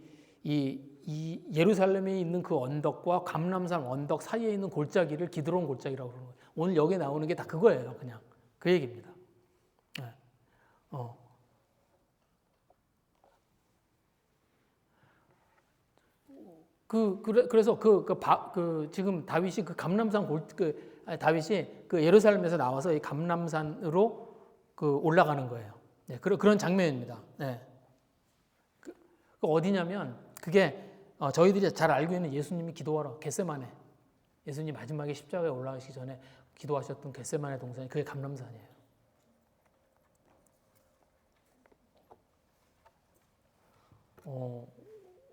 예루살렘에 있는 그 언덕과 감람산 언덕 사이에 있는 골짜기를 기드론 골짜기라고 부르는 거예요. 오늘 여기 나오는 게 다 그거예요. 그냥 그 얘기입니다. 네. 그래서 지금 다윗이 그 감람산 다윗이 그 예루살렘에서 나와서 이 감람산으로 올라가는 거예요. 네, 그런 장면입니다. 네. 그 어디냐면 그게 저희들이 잘 알고 있는 예수님이 기도하러 겟세마네. 예수님 마지막에 십자가에 올라가시기 전에 기도하셨던 겟세마네 동산이 그게 감람산이에요.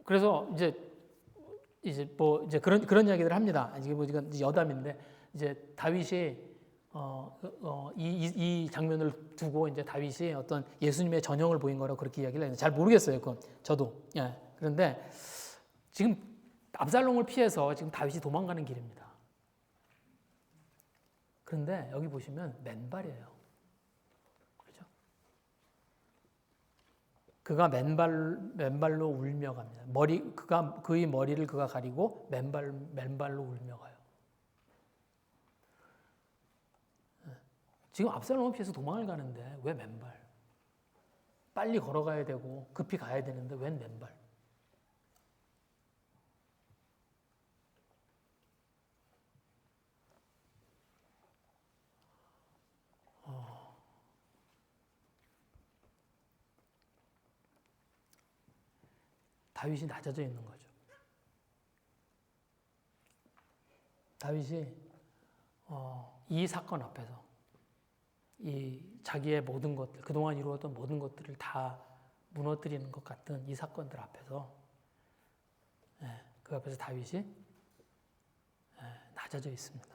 그래서 이제 그런 이야기들을 합니다. 이게 이건 여담인데 이제 다윗이 이 장면을 두고 이제 다윗이 어떤 예수님의 전형을 보인 거라고 그렇게 이야기를 했는데 잘 모르겠어요. 그건 저도. 예. 그런데 지금 압살롬을 피해서 지금 다윗이 도망가는 길입니다. 그런데 여기 보시면 맨발이에요. 그렇죠? 그가 맨발로 울며 갑니다. 그의 머리를 그가 가리고 맨발로 울며 가요. 지금 압살롬을 피해서 도망을 가는데 왜 맨발? 빨리 걸어가야 되고 급히 가야 되는데 웬 맨발? 다윗이 낮아져 있는 거죠. 다윗이 이 사건 앞에서 이 자기의 모든 것들, 그동안 이루었던 모든 것들을 다 무너뜨리는 것 같은 이 사건들 앞에서 그 앞에서 다윗이 낮아져 있습니다.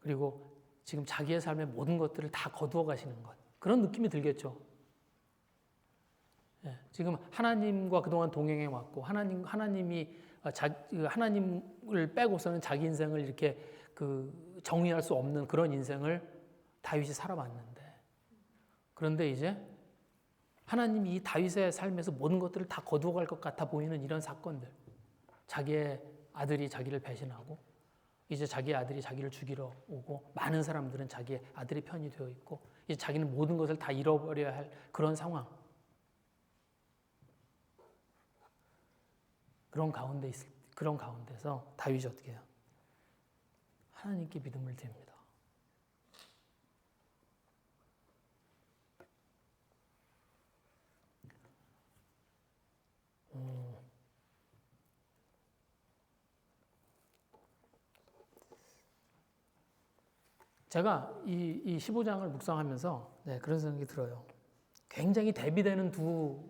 그리고 지금 자기의 삶의 모든 것들을 다 거두어 가시는 것. 그런 느낌이 들겠죠. 지금 하나님과 그동안 동행해 왔고 하나님을 빼고서는 자기 인생을 이렇게 정의할 수 없는 그런 인생을 다윗이 살아왔는데 그런데 이제 하나님이 이 다윗의 삶에서 모든 것들을 다 거두어 갈 것 같아 보이는 이런 사건들, 자기의 아들이 자기를 배신하고 이제 자기 아들이 자기를 죽이러 오고 많은 사람들은 자기 아들의 편이 되어 있고 이제 자기는 모든 것을 다 잃어버려야 할 그런 상황. 그런 가운데서 다윗이 어떻게 해요? 하나님께 믿음을 드립니다. 제가 이 15장을 묵상하면서 그런 생각이 들어요. 굉장히 대비되는 두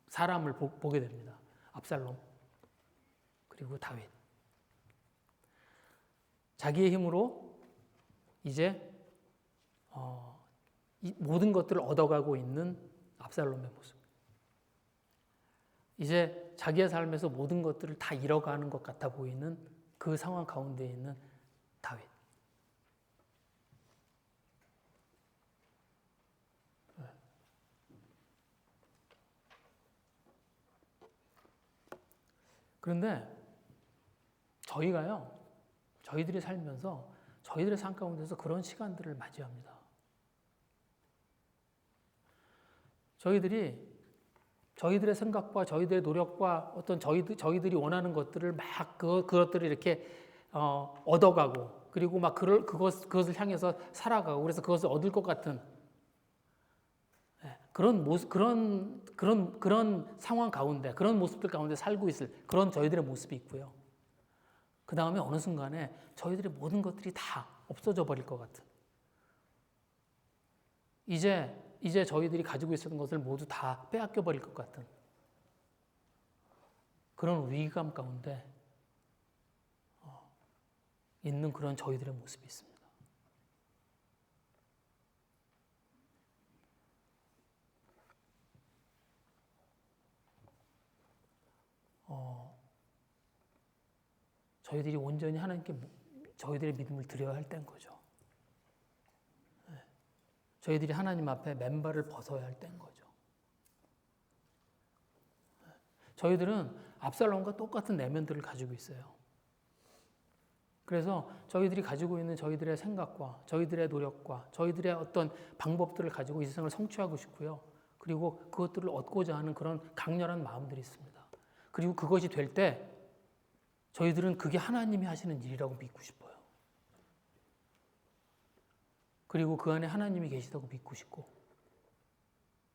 사람을 보게 됩니다. 압살롬 그리고 다윗. 자기의 힘으로 이제 이 모든 것들을 얻어가고 있는 압살롬의 모습. 이제 자기의 삶에서 모든 것들을 다 잃어가는 것 같아 보이는 그 상황 가운데 있는 다윗. 그런데 저희들이 살면서 저희들의 삶 가운데서 그런 시간들을 맞이합니다. 저희들의 생각과 저희들의 노력과 어떤 저희들이 원하는 것들을 막 그것들을 이렇게 얻어가고 그리고 막 그것을 향해서 살아가고 그래서 그것을 얻을 것 같은 그런 모습, 그런 상황 가운데, 그런 모습들 가운데 살고 있을 그런 저희들의 모습이 있고요. 그 다음에 어느 순간에 저희들의 모든 것들이 다 없어져 버릴 것 같은. 이제 저희들이 가지고 있었던 것을 모두 다 빼앗겨 버릴 것 같은 그런 위기감 가운데 있는 그런 저희들의 모습이 있습니다. 저희들이 온전히 하나님께 저희들의 믿음을 드려야 할 때인 거죠. 저희들이 하나님 앞에 맨발을 벗어야 할 때인 거죠. 저희들은 압살롬과 똑같은 내면들을 가지고 있어요. 그래서 저희들이 가지고 있는 저희들의 생각과 저희들의 노력과 저희들의 어떤 방법들을 가지고 이 세상을 성취하고 싶고요. 그리고 그것들을 얻고자 하는 그런 강렬한 마음들이 있습니다. 그리고 그것이 될 때 저희들은 그게 하나님이 하시는 일이라고 믿고 싶어요. 그리고 그 안에 하나님이 계시다고 믿고 싶고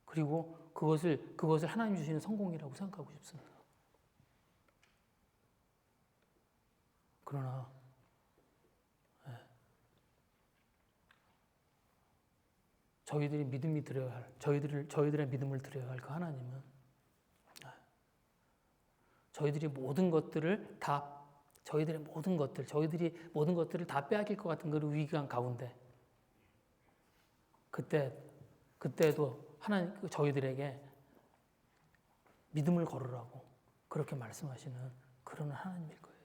그리고 그것을 하나님 주시는 성공이라고 생각하고 싶습니다. 그러나 저희들의 믿음을 드려야 할 그 하나님은 저희들이 모든 것들을 다 저희들이 모든 것들을 다 빼앗길 것 같은 그런 위기감 가운데 그때도 하나님 저희들에게 믿음을 걸으라고 그렇게 말씀하시는 그런 하나님일 거예요.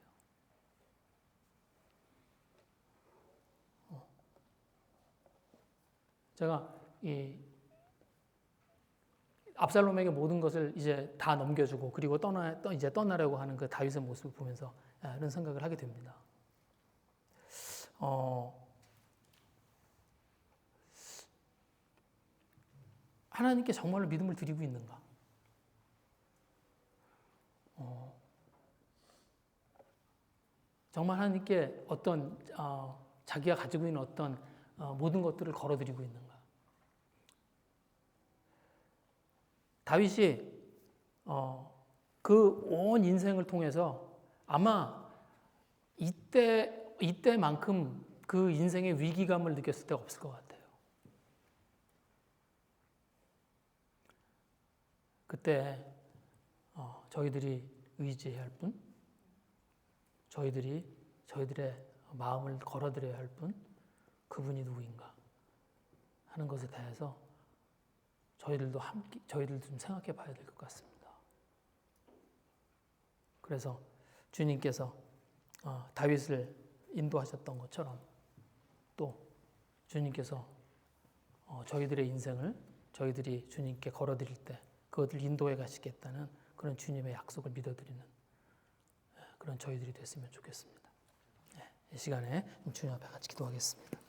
제가 이 압살롬에게 모든 것을 이제 다 넘겨주고 그리고 이제 떠나려고 하는 그 다윗의 모습을 보면서 이런 생각을 하게 됩니다. 하나님께 정말로 믿음을 드리고 있는가? 정말 하나님께 어떤 자기가 가지고 있는 어떤 모든 것들을 걸어드리고 있는가? 다윗이 그 온 인생을 통해서 아마 이때만큼 그 인생의 위기감을 느꼈을 때가 없을 것 같아요. 그때 저희들이 의지해야 할 분, 저희들의 마음을 걸어드려야 할 분, 그분이 누구인가 하는 것에 대해서 저희들도 좀 생각해 봐야 될 것 같습니다. 그래서 주님께서 다윗을 인도하셨던 것처럼 또 주님께서 저희들의 인생을 저희들이 주님께 걸어드릴 때 그것을 인도해 가시겠다는 그런 주님의 약속을 믿어드리는 그런 저희들이 됐으면 좋겠습니다. 이 시간에 주님 앞에 같이 기도하겠습니다.